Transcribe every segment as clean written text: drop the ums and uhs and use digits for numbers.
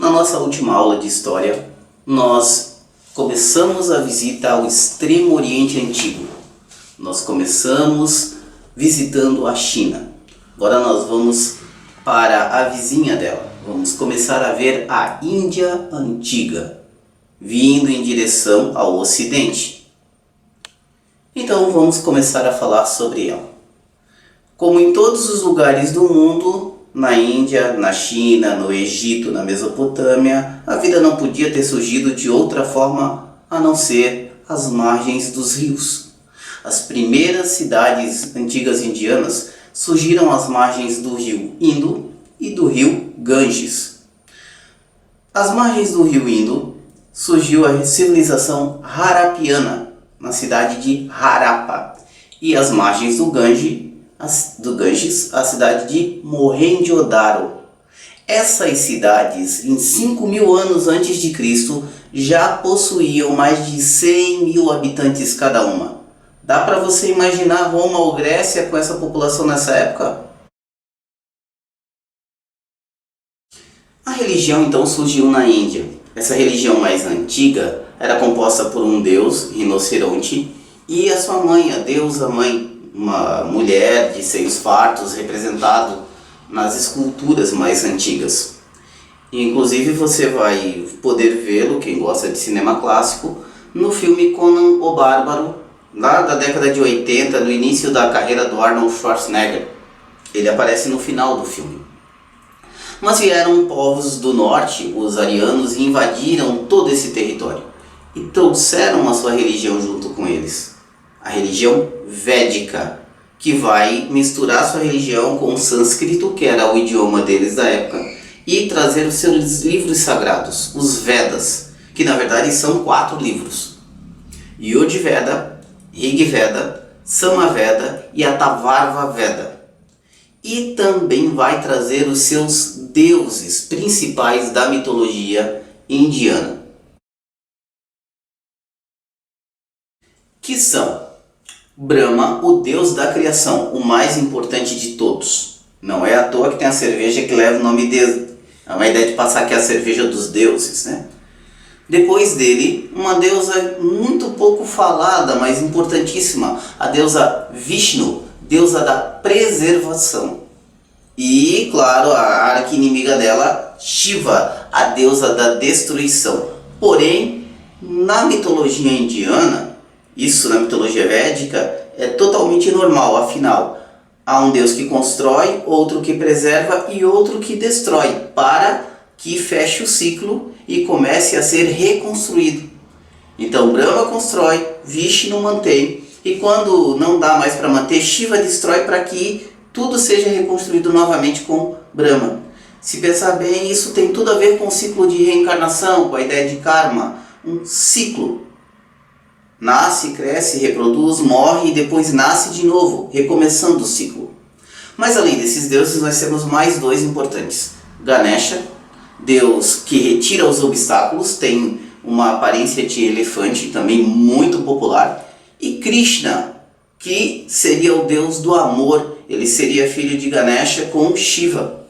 Na nossa última aula de história, nós começamos a visita ao Extremo Oriente Antigo. Nós começamos visitando a China. Agora nós vamos para a vizinha dela. Vamos começar a ver a Índia Antiga, vindo em direção ao Ocidente. Então vamos começar a falar sobre ela. Como em todos os lugares do mundo, na Índia, na China, no Egito, na Mesopotâmia, a vida não podia ter surgido de outra forma a não ser as margens dos rios. As primeiras cidades antigas indianas surgiram às margens do rio Indo e do rio Ganges. Às margens do rio Indo surgiu a civilização Harapiana, na cidade de Harappa, e às margens do Ganges, a cidade de Mohenjo-Daro. Essas cidades, em 5.000 anos antes de Cristo, já possuíam mais de 100.000 habitantes cada uma. Dá para você imaginar Roma ou Grécia com essa população nessa época? A religião então surgiu na Índia. Essa religião mais antiga era composta por um deus, rinoceronte, e a sua mãe, a deusa mãe, uma mulher de seios fartos, representado nas esculturas mais antigas. Inclusive você vai poder vê-lo, quem gosta de cinema clássico, no filme Conan o Bárbaro, lá da década de 80, no início da carreira do Arnold Schwarzenegger. Ele aparece no final do filme. Mas vieram povos do norte, os arianos, e invadiram todo esse território e trouxeram a sua religião junto com eles. A religião védica, que vai misturar sua religião com o sânscrito, que era o idioma deles da época, e trazer os seus livros sagrados, os Vedas, que na verdade são 4 livros: Yud Veda, Rig Veda, Samaveda e Atharva Veda. E também vai trazer os seus deuses principais da mitologia indiana, que são Brahma, o deus da criação, o mais importante de todos. Não é à toa que tem a cerveja que leva o nome dele. É uma ideia de passar aqui a cerveja dos deuses, né? Depois dele, uma deusa muito pouco falada, mas importantíssima, a deusa Vishnu, deusa da preservação. E, claro, a arqui-inimiga dela, Shiva, a deusa da destruição. Porém, na mitologia indiana, isso na mitologia védica, é totalmente normal. Afinal, há um Deus que constrói, outro que preserva e outro que destrói, para que feche o ciclo e comece a ser reconstruído. Então Brahma constrói, Vishnu mantém, e quando não dá mais para manter, Shiva destrói para que tudo seja reconstruído novamente com Brahma. Se pensar bem, isso tem tudo a ver com o ciclo de reencarnação, com a ideia de karma, um ciclo. Nasce, cresce, reproduz, morre e depois nasce de novo, recomeçando o ciclo. Mas além desses deuses, nós temos mais 2 importantes. Ganesha, deus que retira os obstáculos, tem uma aparência de elefante, também muito popular. E Krishna, que seria o deus do amor, ele seria filho de Ganesha com Shiva.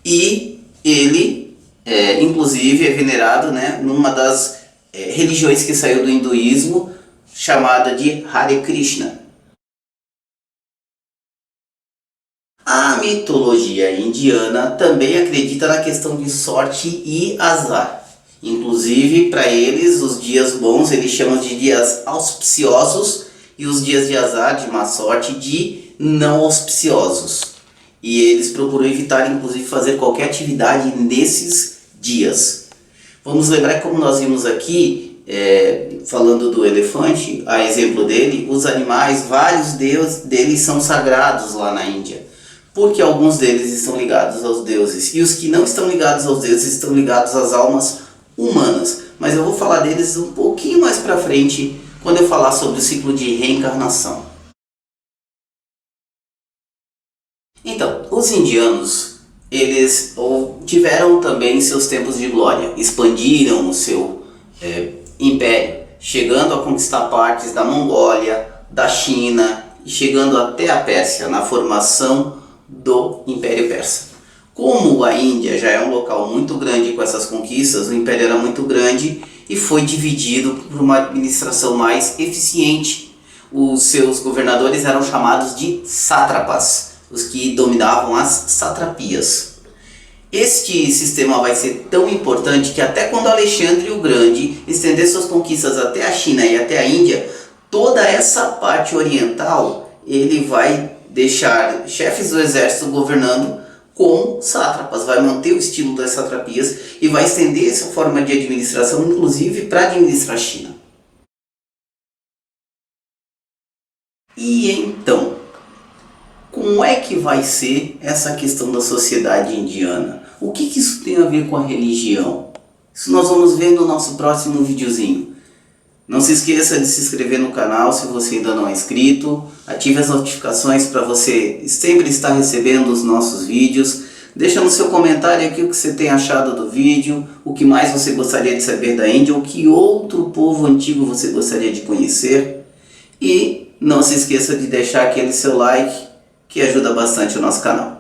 E ele, inclusive, é venerado, né, numa das religiões que saiu do hinduísmo, chamada de Hare Krishna. A mitologia indiana também acredita na questão de sorte e azar. Inclusive, para eles, os dias bons eles chamam de dias auspiciosos e os dias de azar, de má sorte, de não auspiciosos. E eles procuram evitar, inclusive, fazer qualquer atividade nesses dias. Vamos lembrar que, como nós vimos aqui, falando do elefante, a exemplo dele, os animais, vários deles são sagrados lá na Índia, porque alguns deles estão ligados aos deuses, e os que não estão ligados aos deuses estão ligados às almas humanas. Mas eu vou falar deles um pouquinho mais para frente, quando eu falar sobre o ciclo de reencarnação. Então, os indianos, eles tiveram também seus tempos de glória, expandiram o seu império, chegando a conquistar partes da Mongólia, da China e chegando até a Pérsia, na formação do Império Persa. Como a Índia já é um local muito grande com essas conquistas, o império era muito grande e foi dividido por uma administração mais eficiente. Os seus governadores eram chamados de sátrapas, os que dominavam as satrapias. Este sistema vai ser tão importante que até quando Alexandre o Grande estender suas conquistas até a China e até a Índia, toda essa parte oriental ele vai deixar chefes do exército governando como sátrapas, vai manter o estilo das satrapias e vai estender essa forma de administração inclusive para administrar a China. E então, como é que vai ser essa questão da sociedade indiana? O que isso tem a ver com a religião? Isso nós vamos ver no nosso próximo videozinho. Não se esqueça de se inscrever no canal se você ainda não é inscrito. Ative as notificações para você sempre estar recebendo os nossos vídeos. Deixa no seu comentário aqui o que você tem achado do vídeo, o que mais você gostaria de saber da Índia, o que outro povo antigo você gostaria de conhecer. E não se esqueça de deixar aquele seu like que ajuda bastante o nosso canal.